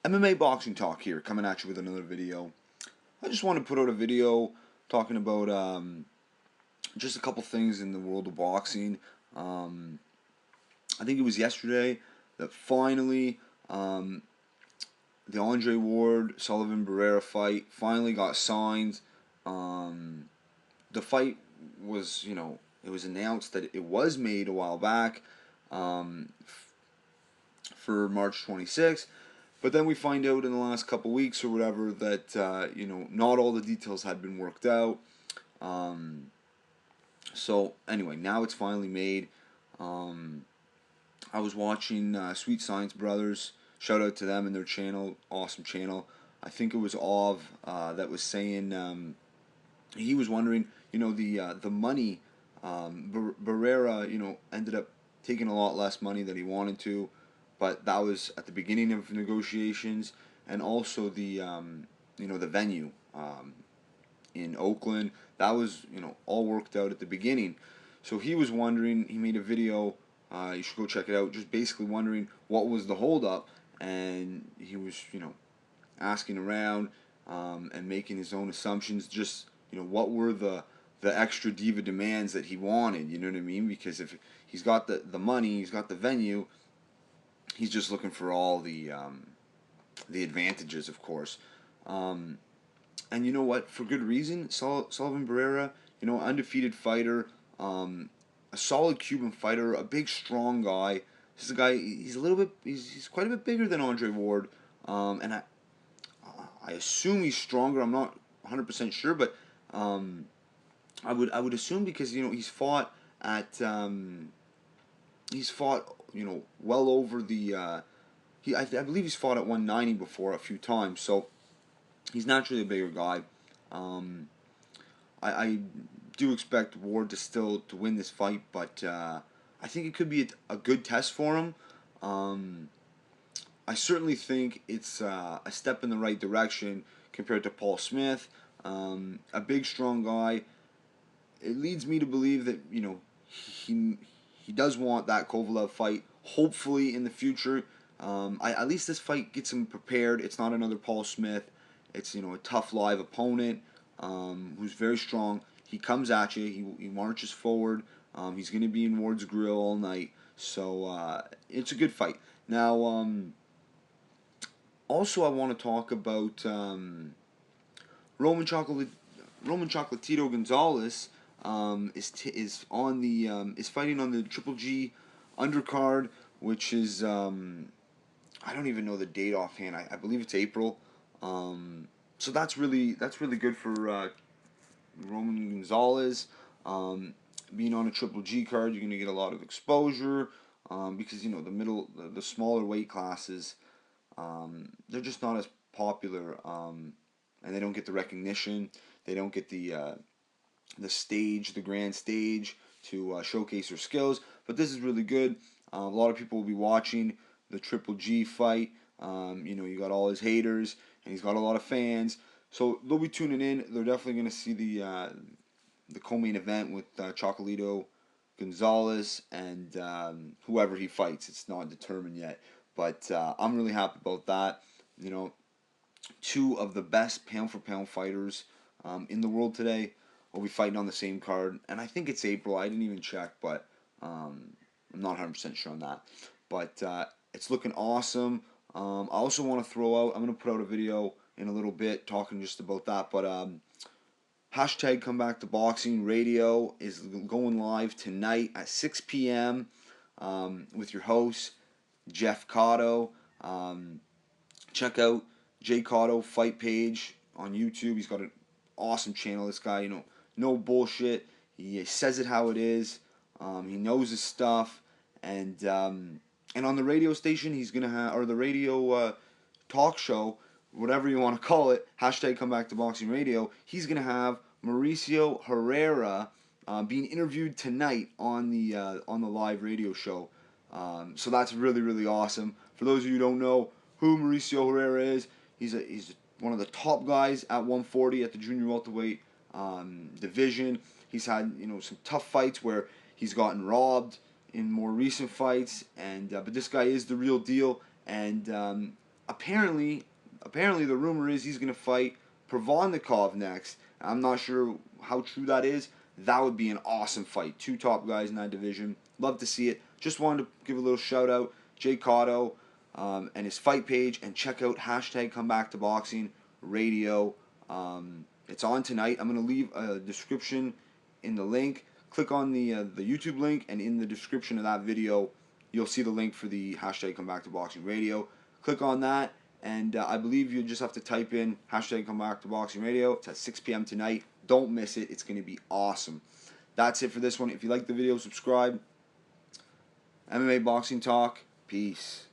MMA Boxing Talk here, coming at you with another video. I just want to put out a video talking about just a couple things in the world of boxing. Um, I think it was yesterday that finally the Andre Ward Sullivan Barrera fight finally got signed. Um, the fight was, it was announced that it was made a while back for March 26th. But then we find out in the last couple weeks or whatever that not all the details had been worked out. Um, so anyway, now it's finally made. Um, I was watching Sweet Science Brothers. Shout out to them and their channel, awesome channel. I think it was Ov that was saying he was wondering, the money. Barrera, ended up taking a lot less money than he wanted to, but that was at the beginning of negotiations, and also the venue in Oakland. That was, all worked out at the beginning. So he was wondering. He made a video. You should go check it out. Just basically wondering what was the holdup, and he was, asking around and making his own assumptions. Just what were the extra diva demands that he wanted. You know what I mean? Because if he's got the money, he's got the venue. He's just looking for all the advantages, of course. Um, and you know what? For good reason. Sullivan Barrera, undefeated fighter, a solid Cuban fighter, a big, strong guy. This is a guy. He's a little bit. He's quite a bit bigger than Andre Ward, and I assume he's stronger. I'm not 100% sure, but um, I would assume because he's fought well over the I believe he's fought at 190 before a few times, so he's naturally a bigger guy. Um, I do expect Ward to still to win this fight, but I think it could be a good test for him. Um, I certainly think it's a step in the right direction compared to Paul Smith, a big, strong guy. It leads me to believe that he he does want that Kovalev fight. Hopefully in the future, at least this fight gets him prepared. It's not another Paul Smith. It's a tough live opponent who's very strong. He comes at you. He marches forward. He's going to be in Ward's grill all night. So it's a good fight. Now, also I want to talk about Roman Chocolate Roman Chocolatito Gonzalez is fighting on the Triple G undercard, which is I don't even know the date offhand. I believe it's April. So that's really good for Roman Gonzalez. Being on a Triple G card, you're gonna get a lot of exposure because the smaller weight classes they're just not as popular, and they don't get the recognition. They don't get the stage, the grand stage, to showcase their skills. But this is really good. A lot of people will be watching the Triple G fight. You got all his haters, and he's got a lot of fans. So they'll be tuning in. They're definitely going to see the co-main event with Chocolatito Gonzalez and whoever he fights. It's not determined yet, but I'm really happy about that. You know, two of the best pound for pound fighters in the world today will be fighting on the same card, and I think it's April. I didn't even check, but I'm not 100% sure on that. But it's looking awesome. I also want to throw out. I'm gonna put out a video in a little bit talking just about that, but hashtag Come Back to Boxing Radio is going live tonight at 6 p.m. With your host Jeff Cotto. Check out Jay Cotto Fight Page on YouTube. He's got an awesome channel. This guy, no bullshit. He says it how it is. He knows his stuff, and on the radio station, he's gonna have, or the radio talk show, whatever you want to call it, hashtag Come Back to Boxing Radio. He's gonna have Mauricio Herrera being interviewed tonight on the live radio show. So that's really, really awesome. For those of you who don't know who Mauricio Herrera is, he's one of the top guys at 140 at the junior welterweight division. He's had some tough fights where he's gotten robbed in more recent fights, and but this guy is the real deal. And apparently the rumor is he's gonna fight Provannikov next. I'm not sure how true that is. That would be an awesome fight. Two top guys in that division. Love to see it. Just wanted to give a little shout out, Jay Cotto, and his fight page, and check out hashtag Come Back to Boxing Radio. It's on tonight. I'm gonna leave a description in the link. Click on the YouTube link, and in the description of that video, you'll see the link for the hashtag Come Back to Boxing Radio. Click on that, and I believe you just have to type in hashtag Come Back to Boxing Radio. It's at 6 p.m. tonight. Don't miss it. It's going to be awesome. That's it for this one. If you like the video, subscribe. MMA Boxing Talk. Peace.